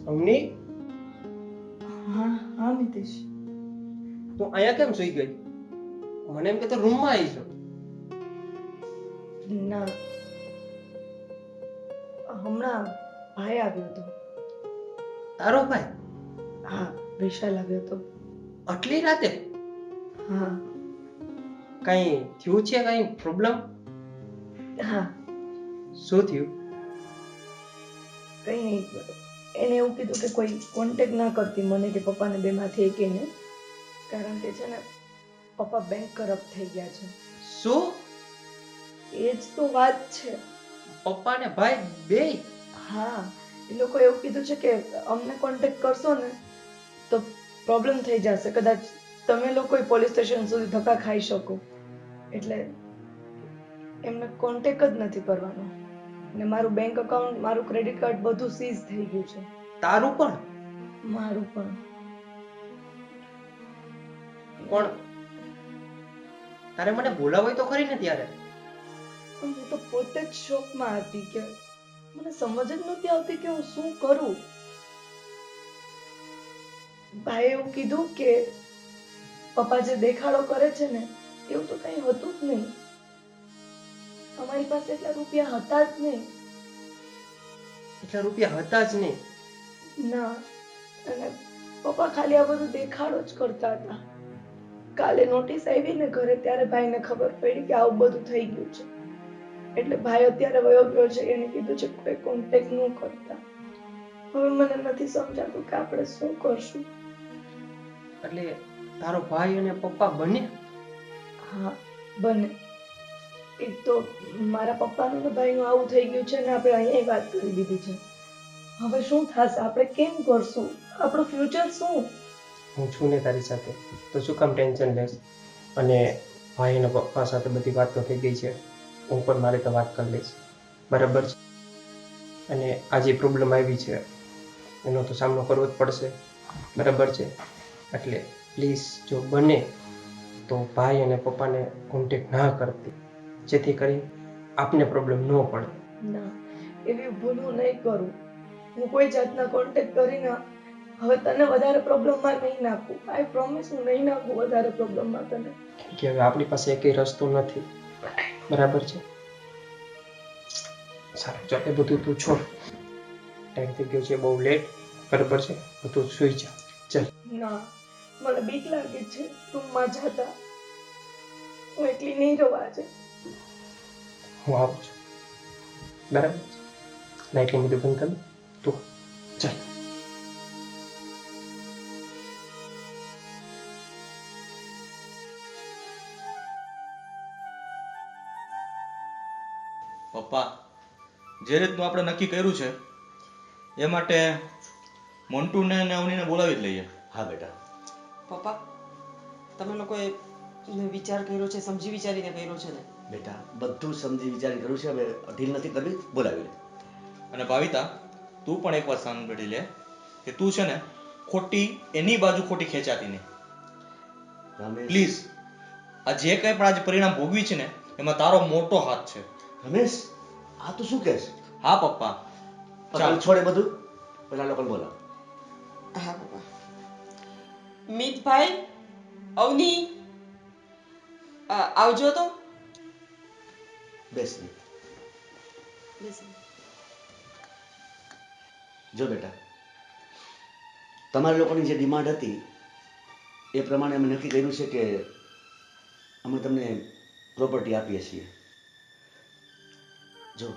અવની, હા હા મિતેશ. તું અહીંયા કેમ સુઈ ગઈ? મને એમ કે તો રૂમમાં આવી છો. ના, હમણાં ભાઈ આવ્યો હતો. તારો ભાઈ હા, વિશાલ આવ્યો હતો. આટલી રાતે? હા કઈ થયું છે? કઈ પ્રોબ્લેમ? હા, શું થયું? કંઈ નહીં. એને એવું કીધું કે કોઈ કોન્ટેક્ટ ના કરતી મને કે પપ્પાને બેમાંથી એકને, કારણ કે છે ને પપ્પા બેંક કરપ્ટ થઈ ગયા છે. શું? એ જ તો વાત છે. પપ્પા ને ભાઈ બે? હા, એ લોકો એવું કીધું છે કે અમને કોન્ટેક્ટ કરશો ને તો પ્રોબ્લેમ થઈ જશે, કદાચ તમે લોકો પોલીસ સ્ટેશન સુધી ધક્કા ખાઈ શકો, એટલે એમને કોન્ટેક્ટ જ નથી કરવાનો. ને મારું બેંક અકાઉન્ટ, મારું ક્રેડિટ કાર્ડ બધું સીઝ થઈ ગયું છે. તારું પણ? મારું પણ. પણ તારે મને બોલાવાય તો ખરી ને ત્યારે. હું તો પોતે જ શોકમાં હતી કે મને સમજ જ નહોતી આવતી કે હું શું કરું. ભાઈએ એવું કીધું કે પપ્પા જે દેખાડો કરે છે ને એવું તો કઈ હતું જ નહીં. અમારી પાસે એટલા રૂપિયા હતા જ નહીં. એટલા રૂપિયા હતા જ નહીં? ના, અને પપ્પા ખાલી આ બધું દેખાડો જ કરતા હતા. કાલે નોટિસ આવી ને ઘરે ત્યારે ભાઈને ખબર પડી કે આવું બધું થઈ ગયું છે. એટલે ભાઈ અત્યારે વયો ગયો છે. એને કીધું છે કોઈ કોન્ટેક્ટ ન કરતા. હવે મને નથી સમજાતું કે આપણે શું કરશું. એટલે તારો ભાઈ અને પપ્પા બંને? હા, બને. એક તો મારા પપ્પાનું ને ભાઈનું આવું થઈ ગયું છે ને આપણે અહીંયા વાત કરી દીધી છે. હવે શું થશે? આપણે કેમ કરશું? આપણું ફ્યુચર શું? હું છું ને તારી સાથે, તો શું કામ ટેન્શન લેશ? અને ભાઈ અને પપ્પા સાથે બધી વાતો થઈ ગઈ છે, હું પણ મારે તો વાત કરી લઈશ, બરાબર છે? અને આ જે પ્રોબ્લેમ આવી છે એનો તો સામનો કરવો જ પડશે, બરાબર છે? એટલે પ્લીઝ જો બને તો ભાઈ અને પપ્પાને કોન્ટેક્ટ ના કરતી, જેથી કરી આપને પ્રોબ્લેમ ન પડે. ના, એવી ભૂલ હું નહીં કરું. હું કોઈ જાતના કોન્ટેક્ટ કરીને હવે તને વધારે પ્રોબ્લેમમાં નહીં નાખું. આઈ પ્રોમિસ, હું નહીં નાખું વધારે પ્રોબ્લેમમાં તને. કે હવે આપણી પાસે એકેય રસ્તો નથી, બરાબર છે? સારું, ચાલ એ બધું તું છોડ, ટાઈમ થઈ ગયો છે બહુ લેટ, બરાબર છે? તું સુઈ જા, ચાલ. ના, મને બીક લાગે છે રૂમમાં જતા. હું એકલી નહીં રહું આજે. હું આવું છું, બરાબર છે? લાઇટને બધું બંધ કરી તું ચાલ. પપ્પા, જે રીતનું આપણે નક્કી કર્યું છે એ માટે મોન્ટુને અને અવનીને બોલાવી જ લઈએ. હા બેટા. પપ્પા, તમે લોકોએ વિચાર કર્યો છે, સમજી વિચારીને કર્યો છે ને? બેટા બધું સમજી વિચારી કર્યું છે. હવે ઢીલ નથી કરવી, બોલાવી લે. અને ભાવિતા, તું પણ એક વાત સાંભળી લે કે તું છે ને ખોટી એની બાજુ ખોટી ખેંચાતી નહીં, રમેશ, પ્લીઝ. આ જે કંઈ પણ આજે પરિણામ ભોગવી છે ને એમાં તારો મોટો હાથ છે. રમેશ, આ તું શું કહેશ? હા પપ્પા, ચાલ ચાલ. છોડે બધું, પેલા લોકોને બોલાવ. હા પપ્પા. મિતભાઈ, અવની, આવજો તો. બેસ નહીં. બેસો. જો બેટા, તમારા લોકોની જે ડિમાન્ડ હતી એ પ્રમાણે અમે નક્કી કર્યું છે કે અમે તમને પ્રોપર્ટી આપીએ છીએ. જો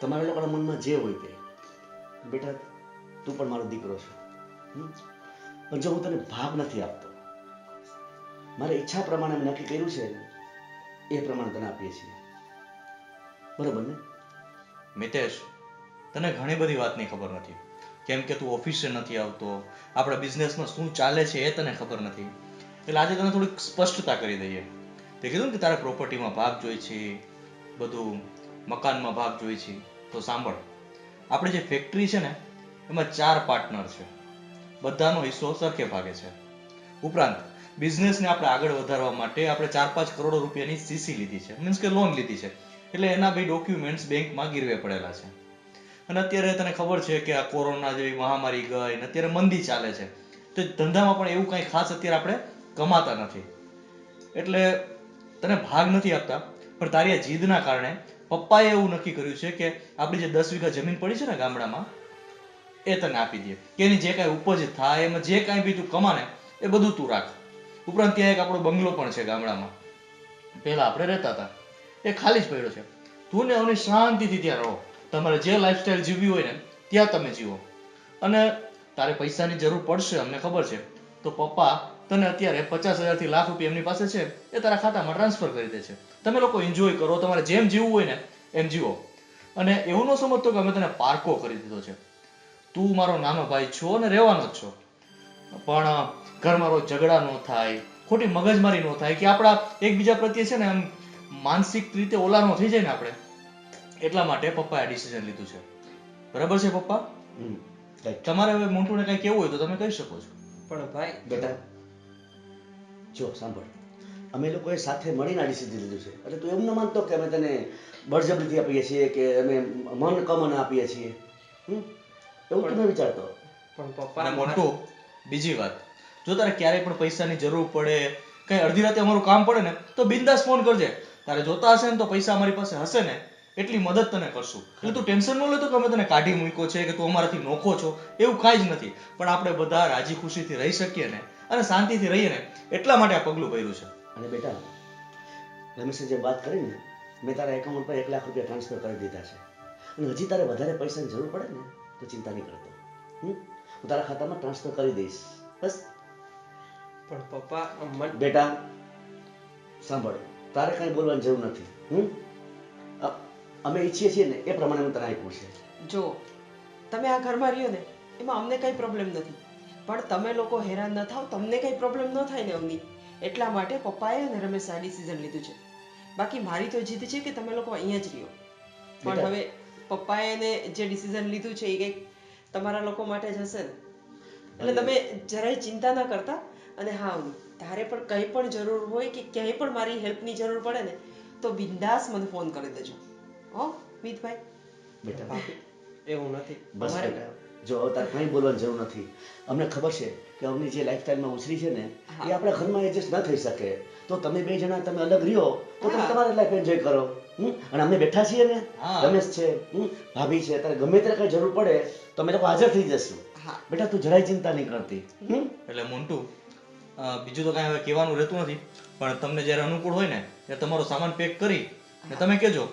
તમારા લોકોના મનમાં જે હોય તે, બેટા તું પણ મારો દીકરો છે, પણ જો હું તને ભાગ નથી આપતો, મારી ઈચ્છા પ્રમાણે અમે નક્કી કર્યું છે ને એ પ્રમાણે તને આપીએ છીએ, બરાબર ને? મિતેશ, તને ઘણી બધી વાતની ખબર નથી, કેમ કે તું ઓફિસે નથી આવતો, આપણા બિઝનેસમાં શું ચાલે છે એ તને ખબર નથી. એટલે આજે તને થોડીક સ્પષ્ટતા કરી દઈએ. તે કીધું ને કે તારે પ્રોપર્ટીમાં ભાગ જોઈ છે, બધું મકાનમાં ભાગ જોઈ છે, તો સાંભળ, આપણી જે ફેક્ટરી છે ને એમાં 4 પાર્ટનર છે, બધાનો હિસ્સો સરખે ભાગે છે. ઉપરાંત બિઝનેસને આપણે આગળ વધારવા માટે આપણે 4-5 કરોડ રૂપિયાની સીસી લીધી છે, મીન્સ કે લોન લીધી છે. એટલે એના બે ડોક્યુમેન્ટ્સ બેંકમાં ગીરવે પડેલા છે. અને અત્યારે તને ખબર છે કે આ કોરોના જેવી મહામારી ગઈ ને અત્યારે મંદી ચાલે છે, તો ધંધામાં પણ એવું કંઈ ખાસ અત્યારે આપણે કમાતા નથી. એટલે તને ભાગ નથી આપતા, પણ તારી આ જીદના કારણે પપ્પાએ એવું નક્કી કર્યું છે કે આપણી જે 10 વીઘા જમીન પડી છે ને ગામડામાં, એ તને આપી દે. કે એની જે કાંઈ ઉપજ થાય, એમાં જે કાંઈ બી તું કમાને એ બધું તું રાખ. ઉપરાંત ત્યાં એક આપણો બંગલો પણ છે ગામડામાં, પહેલા આપણે રહેતા હતા, એ ખાલી જ પડ્યો છે. તું ને અવની શાંતિથી ત્યાં રહો, તમારે જે લાઈફસ્ટાઈલ જીવવી હોય ને ત્યાં તમે જીવો. અને તારે પૈસાની જરૂર પડશે, અમને ખબર છે, તો પપ્પા તને અત્યારે 50,000 થી લાખ રૂપિયા એમની પાસે છે એ તારા ખાતામાં ટ્રાન્સફર કરી દે છે. તમે લોકો એન્જોય કરો, તમારે જેમ જીવવું હોય ને એમ જીવો. અને એવું ન સમજતો કે અમે તને પારકો કરી દીધો છે. તું મારો નાનો ભાઈ છો અને રહેવાનો જ છો, પણ ઘરમાં રોજ ઝઘડા ન થાય, ખોટી મગજમારી ન થાય, કે આપણા એકબીજા પ્રત્યે છે ને એમ માનસિક રીતે ઓલા ન થઈ જાય ને આપણે, એટલા માટે પપ્પાએ આ ડિસિઝન લીધું છે. બરાબર છે પપ્પા? right. તમારે હવે મોન્ટુને કંઈ કહેવું હોય તો તમે કહી શકો છો. પણ ભાઈ બેટા જો સાંભળ, અમે લોકોએ સાથે મળીને આ ડિસિઝન લીધું છે. એટલે તું એમ ન માનતો કે અમે તને બળજબરીથી આપીએ છીએ કે અમે મન કમને આપીએ છીએ. એવું તું ન વિચારતો. પણ પપ્પા અને મોન્ટુ, બીજી વાત, જો તારે ક્યારેય પણ પૈસાની જરૂર પડે, કઈ અડધી રાતે અમારું કામ પડે ને તો બિંદાસ ફોન કરજે. તારે જોતા હશે ને તો પૈસા અમારી પાસે હશે ને એટલી મદદ તને કરશું. એટલે તું ટેન્શન ન લેતો કે અમે તને કાઢી મૂક્યો છે કે તું અમારાથી નોખો છો, એવું કાંઈ જ નથી. પણ આપણે બધા રાજી ખુશીથી રહી શકીએ ને અને શાંતિથી રહીએ ને એટલા માટે આ પગલું ભર્યું છે. અને બેટા, રમેશે જે વાત કરી ને, મેં તારા એકાઉન્ટ પર 1 લાખ રૂપિયા ટ્રાન્સફર કરી દીધા છે. અને હજી તારે વધારે પૈસાની જરૂર પડે ને તો ચિંતા નહીં કરતો. હું તારા ખાતામાં ટ્રાન્સફર કરી દઈશ, બસ. પણ પપ્પા બેટા સાંભળ, તારે કાંઈ બોલવાની જરૂર નથી. અમે ઈચ્છીએ છીએ ને એ પ્રમાણે હું તને આપ્યું છે. જો તમે આ ઘરમાં રહ્યો ને એમાં અમને કંઈ પ્રોબ્લેમ નથી, પણ તમે લોકો હેરાન ન થાવ, તમને કંઈ પ્રોબ્લેમ ન થાય ને અમની, એટલા માટે પપ્પાએ અને રમેશે આ ડિસિઝન લીધું છે. બાકી મારી તો જીદ છે કે તમે લોકો અહીંયા જ રહ્યો. પણ હવે પપ્પાએ ને જે ડિસિઝન લીધું છે એ કંઈક તમારા લોકો માટે જ હશે ને, એટલે તમે જરાય ચિંતા ના કરતા. અને હા અમની, તારે પણ કંઈ પણ જરૂર હોય કે ક્યાંય પણ મારી હેલ્પની જરૂર પડે ને તો બિંદાસ મને ફોન કરી દેજો. હો મિતભાઈ? બેટા ભાભી એવું નથી. બસ અમારે બેટા, જો હવે તારે કંઈ બોલવાની જરૂર નથી. અમને ખબર છે કે અમની જે લાઈફસ્ટાઈલમાં ઉછરી છે ને એ આપણા ઘરમાં એડજસ્ટ ન થઈ શકે. તો તમે બે જણા તમે અલગ રહ્યો તો તમે તમારી લાઈફ એન્જોય કરો. અને અમે બેઠા છીએ ને, હા. રમેશ છે, ભાભી છે, તારે ગમે ત્યારે કઈ જરૂર પડે તો અમે લોકો હાજર થઈ જશું. હા. બેટા તું જરાય ચિંતા નહીં કરતી. એટલે મોન્ટુ, બીજું તો કાંઈ હવે કહેવાનું રહેતું નથી, પણ તમને જ્યારે અનુકૂળ હોય ને ત્યારે તમારો સામાન પેક કરી ને તમે કહેજો.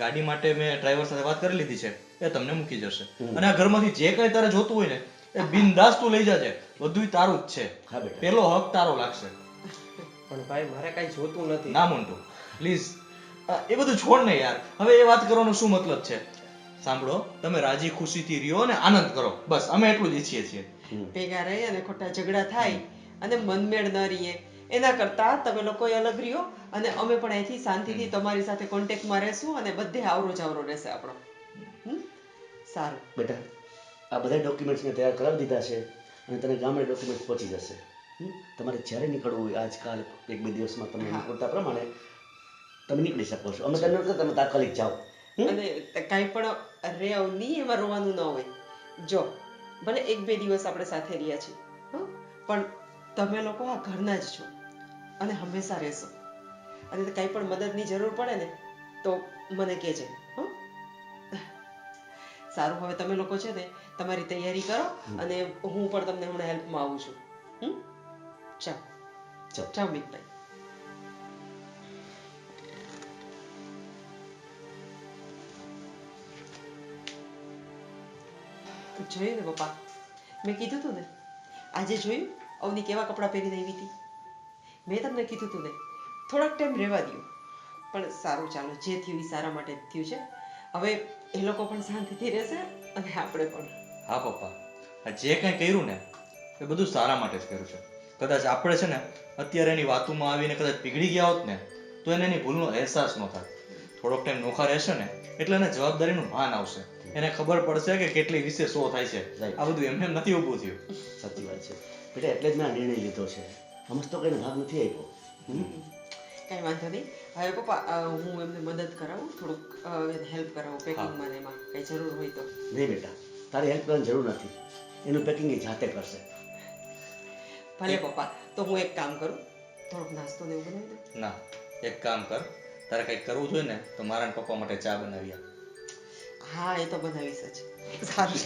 ગાડી માટે મેં ડ્રાઈવર સાથે વાત કરી લીધી છે, એ તમને મૂકી જશે. અને આ ઘરમાંથી જે કંઈ તારે જોતું હોય ને એ બિનદાસ તું લઈ જાજે, બધુંય તારું જ છે. હા બેટા. પેલો હક તારો લાગશે. પણ ભાઈ મારે કાંઈ જોતું નથી. ના મોન્ટુ, પ્લીઝ એ બધું છોડ ને યાર. હવે એ વાત કરવાનો શું મતલબ છે? સાંભળો, તમે રાજી ખુશીથી રહ્યો અને આનંદ કરો, બસ અમે એટલું જ ઈચ્છીએ છીએ. ભેગા રહી અને ખોટા ઝઘડા થાય અને મનમેળ ન રહીએ એના કરતા તમે લોકો અલગ રહ્યો અને અમે પણ અહીંથી શાંતિથી તમારી સાથે કોન્ટેક્ટમાં રહેશું અને બધે આવરો જાવરો રહેશે આપણો. સારું બેટા આ બધા ડોક્યુમેન્ટ્સ મેં તૈયાર કરાવી દીધા છે અને તને ગામડે ડોક્યુમેન્ટ પહોંચી જશે. તમારે જ્યારે નીકળવું હોય આજકાલ 1-2 દિવસમાં તમે નીકળતા પ્રમાણે તમે નીકળી શકો છો. અમે તમને નથી તમે તાત્કાલિક જાઓ. અને કાંઈ પણ રે નહીં એમાં રોવાનું ન હોય. જો ભલે 1-2 દિવસ આપણે સાથે રહ્યા છીએ, પણ તમે લોકો આ ઘરના જ છો અને હંમેશા રહેશો. અને કાંઈ પણ મદદની જરૂર પડે ને તો મને કહેજે. સારું, હવે તમે લોકો છે ને તમારી તૈયારી કરો અને હું પણ તમને હમણાં હેલ્પમાં આવું છું. ચાલો ચાલો. ચાલો મિતભાઈ. જોયું ને પપ્પા, મેં કીધું તું ને, આજે જોયું અવની કેવા કપડાં પહેરીને આવી હતી. મેં તમને કીધું તું ને થોડાક ટાઈમ રહેવા દો, પણ સારું, ચાલો જે થયું એ સારા માટે જ થયું છે. હવે એ લોકો પણ શાંતિથી રહેશે અને આપણે પણ. હા પપ્પા, આ જે કંઈ કર્યું ને એ બધું સારા માટે જ કર્યું છે. કદાચ આપણે છે ને અત્યારે એની વાતોમાં આવીને કદાચ પીગળી ગયા હોત ને તો એને એની ભૂલનો અહેસાસ ન થાય. થોડોક ટાઈમ નોખા રહેશે ને એટલે એને જવાબદારીનું ભાન આવશે. એને ખબર પડશે કે કેટલી વિશે શો થાય છે. આ બધું એમને એમ નથી ઊભું થયું. સાચી વાત છે બેટા, એટલે જ મેં આ નિર્ણય લીધો છે. આમ તો કઈને ભાગ નથી આપ્યો. કાંઈ વાંધો નહીં. હવે પપ્પા હું એમને મદદ કરાવું, થોડુંક હેલ્પ કરાવું પેકિંગમાં ને એમાં કંઈ કાંઈ જરૂર હોય તો. નહીં બેટા, તારે હેલ્પ કરવાની જરૂર નથી. એનું પેકિંગ એ જાતે કરશે. ભલે પપ્પા, તો હું એક કામ કરું, થોડોક નાસ્તો ને એવું બનાવી દઉં. ના, એક કામ કર, તારે કંઈક કરવું જોઈએ ને તો મારા ને પપ્પા માટે ચા બનાવી આપ. હા, એ તો બનાવીશ જ. સારું.